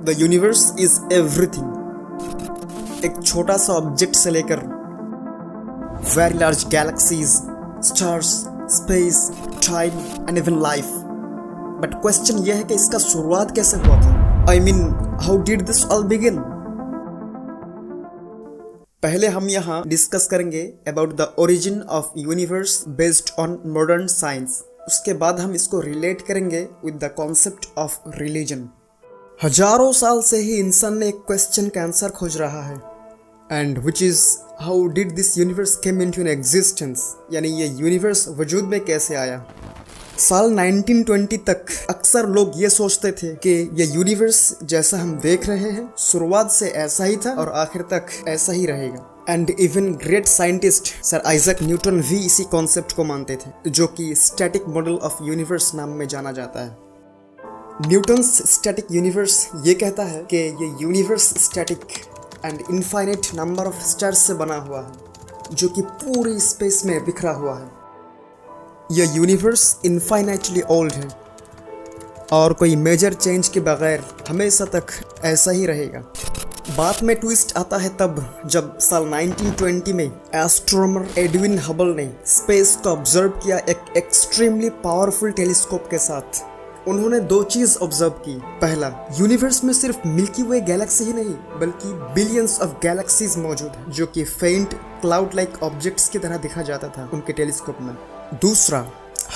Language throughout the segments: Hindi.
The universe is everything. एक छोटा सा ऑब्जेक्ट से लेकर very large galaxies, stars, space, time and even life. But question यह है कि इसका शुरुआत कैसे हुआ था? I mean, how did this all begin? पहले हम यहाँ डिस्कस करेंगे about the origin of universe based on modern science. उसके बाद हम इसको रिलेट करेंगे with the concept of religion. हजारों साल से ही इंसान ने एक क्वेश्चन का आंसर खोज रहा है, and which is how did this universe came into an existence, यानी ये यूनिवर्स वजूद में कैसे आया। साल 1920 तक अक्सर लोग ये सोचते थे कि ये यूनिवर्स जैसा हम देख रहे हैं शुरुआत से ऐसा ही था और आखिर तक ऐसा ही रहेगा। And even great scientist sir Isaac Newton भी इसी कॉन्सेप्ट को मानते थे, जो कि स्टैटिक मॉडल ऑफ यूनिवर्स नाम में जाना जाता है। न्यूटन्स स्टैटिक यूनिवर्स ये कहता है कि ये universe static and infinite number of stars से बना हुआ है, जो कि पूरी स्पेस में बिखरा हुआ है। यह यूनिवर्स इनफाइनाइटली ओल्ड है और कोई मेजर चेंज के बगैर हमेशा तक ऐसा ही रहेगा। बात में ट्विस्ट आता है तब जब साल 1920 में एस्ट्रोनॉमर एडविन हबल ने स्पेस को ऑब्जर्व किया एक एक्सट्रीमली पावरफुल टेलीस्कोप के साथ। उन्होंने दो चीज ऑब्जर्व की। पहला, यूनिवर्स में सिर्फ मिल्की वे गैलेक्सी ही नहीं बल्कि बिलियंस ऑफ गैलेक्सीज मौजूद हैं, जो कि फेंट क्लाउड लाइक ऑब्जेक्ट्स की तरह दिखा जाता था उनके टेलीस्कोप में। दूसरा,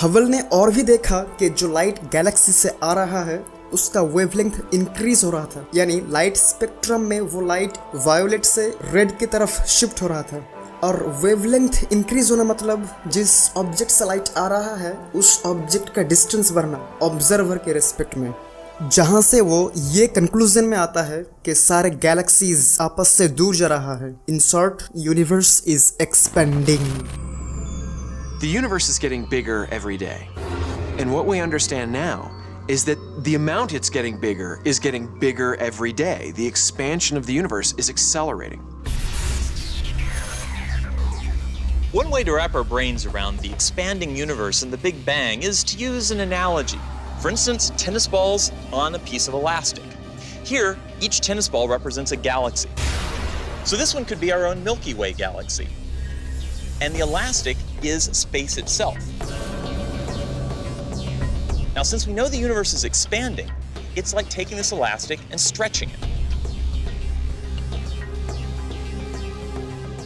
हबल ने और भी देखा कि जो लाइट गैलेक्सी से आ रहा है उसका वेवलेंथ इंक्रीज हो रहा था, यानी लाइट स्पेक्ट्रम में वो लाइट वायोलेट से रेड की तरफ शिफ्ट हो रहा था। और वेवलेंथ इंक्रीज होना मतलब जिस ऑब्जेक्ट से लाइट आ रहा है उस ऑब्जेक्ट का डिस्टेंस बढ़ना ऑब्जर्वर के रेस्पेक्ट में, जहां से वो ये कंक्लूजन में आता है कि सारे गैलेक्सीज आपस से दूर जा रहा है। In short, universe is expanding. The universe is getting bigger every day. And what we understand now is that the amount it's getting bigger every day. The expansion of the universe is accelerating. One way to wrap our brains around the expanding universe and the Big Bang is to use an analogy. For instance, tennis balls on a piece of elastic. Here, each tennis ball represents a galaxy. So this one could be our own Milky Way galaxy. And the elastic is space itself. Now, since we know the universe is expanding, it's like taking this elastic and stretching it.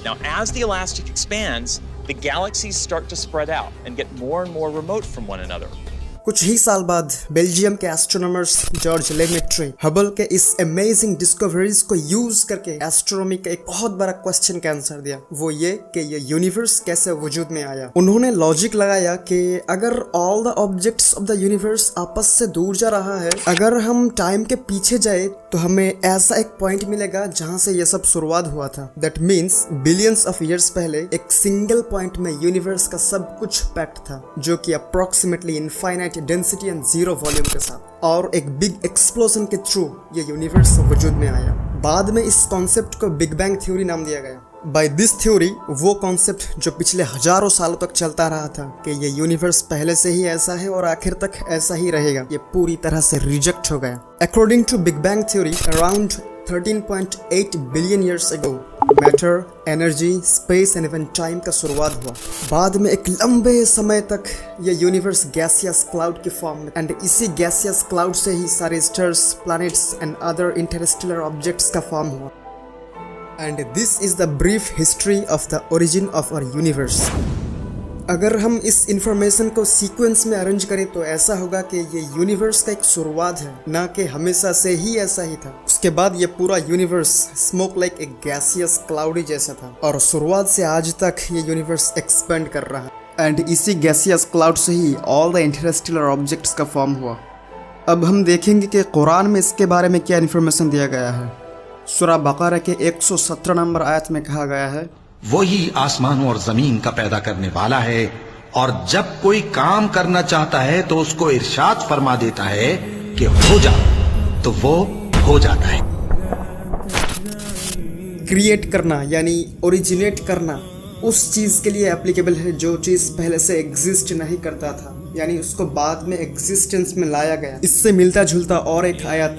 Now, as the elastic expands, the galaxies start to spread out and get more and more remote from one another. कुछ ही साल बाद बेल्जियम के एस्ट्रोनॉमर्स जॉर्ज लेमेट्रे हबल के इस अमेजिंग डिस्कवरीज को यूज करके एस्ट्रोनॉमी का एक बहुत बड़ा क्वेश्चन का आंसर दिया। वो ये कि ये यूनिवर्स कैसे वजूद में आया। उन्होंने लॉजिक लगाया कि अगर all the objects of the universe आपस से दूर जा रहा है, अगर हम टाइम के पीछे जाए तो हमें ऐसा एक पॉइंट मिलेगा जहां से ये सब शुरुआत हुआ था। That means billions of years पहले एक सिंगल पॉइंट में यूनिवर्स का सब कुछ पैक्ड था, जो कि approximately infinite density and zero volume के साथ, और एक बिग एक्सप्लोजन के थ्रू ये यूनिवर्स वजूद में आया। बाद में इस कॉन्सेप्ट को बिग बैंग थ्योरी नाम दिया गया। बाय दिस थ्योरी, वो कॉन्सेप्ट जो पिछले हजारों सालों तक चलता रहा था कि ये यूनिवर्स पहले से ही ऐसा है और आखिर तक ऐसा ही रहेगा, ये पूरी तरह से रिजेक्ट हो गया। According to big bang theory, around 13.8 billion years ago matter, energy, space and even time का शुरुआत हुआ। बाद में एक लंबे समय तक ये यूनिवर्स गैसियस क्लाउड की फॉर्म में, एंड इसी गैसियस क्लाउड से ही सारे stars, planets and other interstellar objects का फॉर्म हुआ। And this is the brief history of the origin of our universe. अगर हम इस इंफॉर्मेशन को सीक्वेंस में अरेंज करें तो ऐसा होगा कि ये यूनिवर्स का एक शुरुआत है, ना कि हमेशा से ही ऐसा ही था। उसके बाद ये पूरा यूनिवर्स स्मोक लाइक एक गैसियस क्लाउडी जैसा था, और शुरुआत से आज तक ये यूनिवर्स एक्सपेंड कर रहा है। एंड इसी गैसियस क्लाउड से ही ऑल द इंटरस्टेलर ऑब्जेक्ट्स का फॉर्म हुआ। अब हम देखेंगे कि कुरान में इसके बारे में क्या इन्फॉर्मेशन दिया गया है। सूरा बकरा के 117 नंबर आयत में कहा गया है, वही आसमानों और जमीन का पैदा करने वाला है, और जब कोई काम करना चाहता है तो उसको इरशाद फरमा देता है कि हो जा, तो वो हो जाता है। क्रिएट करना यानी ओरिजिनेट करना उस चीज के लिए एप्लीकेबल है जो चीज पहले से एग्जिस्ट नहीं करता था, यानी उसको बाद में एग्जिस्टेंस में लाया गया। इससे मिलता जुलता और एक आयत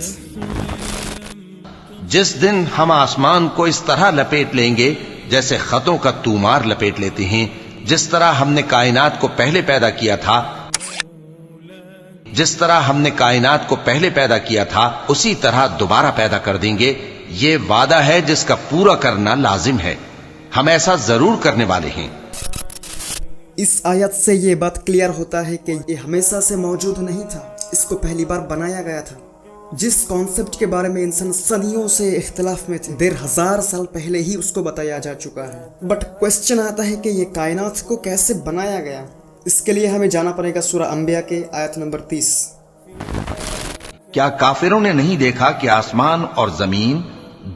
जिस दिन हम आसमान को इस तरह लपेट लेंगे जैसे खतों का तूमार लपेट लेते हैं, जिस तरह हमने कायनात को पहले पैदा किया था, जिस तरह हमने कायनात को पहले पैदा किया था उसी तरह दोबारा पैदा कर देंगे। ये वादा है जिसका पूरा करना लाजिम है। हम ऐसा जरूर करने वाले हैं। इस आयत से ये बात क्लियर होता है कि ये हमेशा से मौजूद नहीं था, इसको पहली बार बनाया गया था। जिस कॉन्सेप्ट के बारे में इंसान सदियों से इख्तिलाफ में थे, 1500 साल पहले ही उसको बताया जा चुका है। बट क्वेश्चन आता है कि ये कायनात को कैसे बनाया गया। इसके लिए हमें जाना पड़ेगा सूरह अंबिया के आयत नंबर 30। क्या काफिरों ने नहीं देखा कि आसमान और जमीन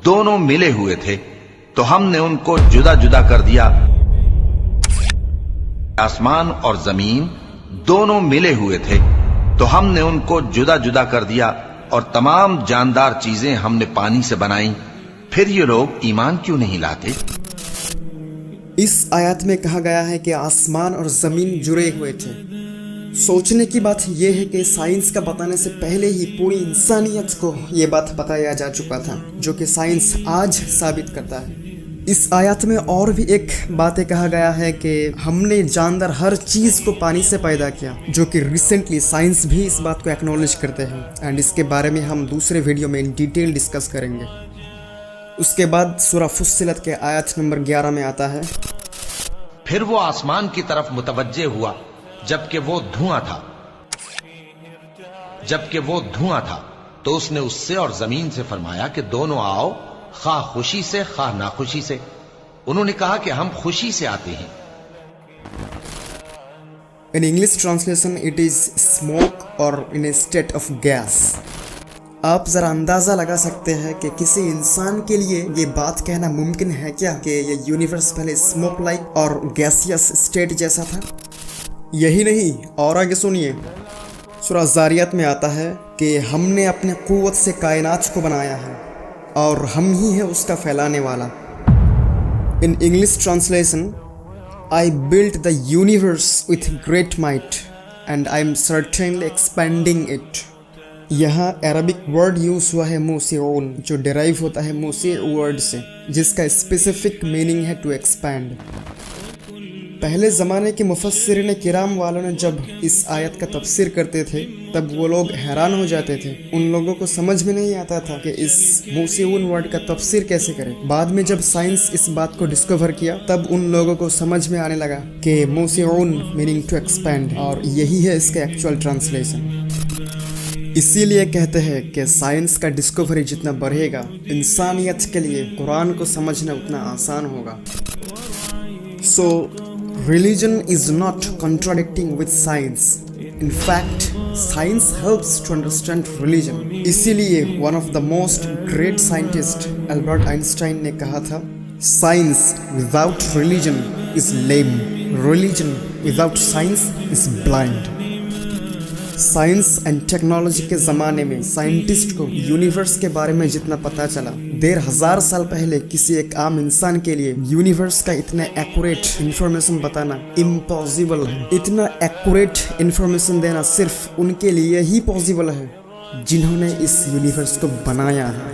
दोनों मिले हुए थे, तो हमने उनको जुदा जुदा कर दिया। आसमान और जमीन दोनों मिले हुए थे, तो हमने उनको जुदा जुदा कर दिया, और तमाम जानदार चीजें हमने पानी से बनाई। फिर ये लोग ईमान क्यों नहीं लाते? इस आयत में कहा गया है कि आसमान और जमीन जुड़े हुए थे। सोचने की बात यह है कि साइंस का बताने से पहले ही पूरी इंसानियत को यह बात बताया जा चुका था, जो कि साइंस आज साबित करता है। इस आयत में और भी एक बातें कहा गया है कि हमने जानदार हर चीज़ को पानी से पैदा किया, जो कि रिसेंटली साइंस भी इस बात को एक्नॉलेज करते हैं, एंड इसके बारे में हम दूसरे वीडियो में इन डिटेल डिस्कस करेंगे। उसके बाद सूरह फुस्सिलत के आयत नंबर 11 में आता है, फिर वो आसमान की तरफ मुतवज्जे हुआ जबकि वो धुआं था, तो उसने उससे और जमीन से फरमाया कि दोनों आओ, खा खुशी से खा नाखुशी से। उन्होंने कहा कि हम खुशी से आते हैं। In English translation it is smoke और इन ए स्टेट ऑफ गैस। आप जरा अंदाजा लगा सकते हैं कि किसी इंसान के लिए ये बात कहना मुमकिन है क्या कि ये यूनिवर्स पहले स्मोक लाइक और गैसियस स्टेट जैसा था। यही नहीं, और आगे सुनिए, सूरह ज़ारियात में आता है कि हमने अपने कुव्वत से कायनात को बनाया है और हम ही है उसका फैलाने वाला। In English translation, I built the universe with great might and I am certainly expanding it. यहाँ अरबिक वर्ड यूज हुआ है मूसिऊन, जो डिराइव होता है मूसी वर्ड से, जिसका स्पेसिफिक मीनिंग है टू एक्सपैंड। पहले ज़माने के मुफस्सिरीन किराम वालों ने जब इस आयत का तफसीर करते थे तब वो लोग हैरान हो जाते थे। उन लोगों को समझ में नहीं आता था कि इस मूसिऊन वर्ड का तफसीर कैसे करें। बाद में जब साइंस इस बात को डिस्कवर किया तब उन लोगों को समझ में आने लगा कि मूसिऊन मीनिंग टू एक्सपैंड, और यही है इसका एक्चुअल ट्रांसलेशन। इसीलिए कहते हैं कि साइंस का डिस्कवरी जितना बढ़ेगा, इंसानियत के लिए कुरान को समझना उतना आसान होगा। सो religion is not contradicting with science. In fact, science helps to understand religion. इसीलिए one of the most great scientist Albert Einstein ने कहा था, science without religion is lame. Religion without science is blind. Science and technology के ज़माने में साइंटिस्ट को यूनिवर्स के बारे में जितना पता चला, 1500 साल पहले किसी एक आम इंसान के लिए यूनिवर्स का इतना एक्यूरेट इंफॉर्मेशन बताना इम्पॉसिबल है। इतना एक्यूरेट इंफॉर्मेशन देना सिर्फ उनके लिए ही पॉसिबल है जिन्होंने इस यूनिवर्स को बनाया है।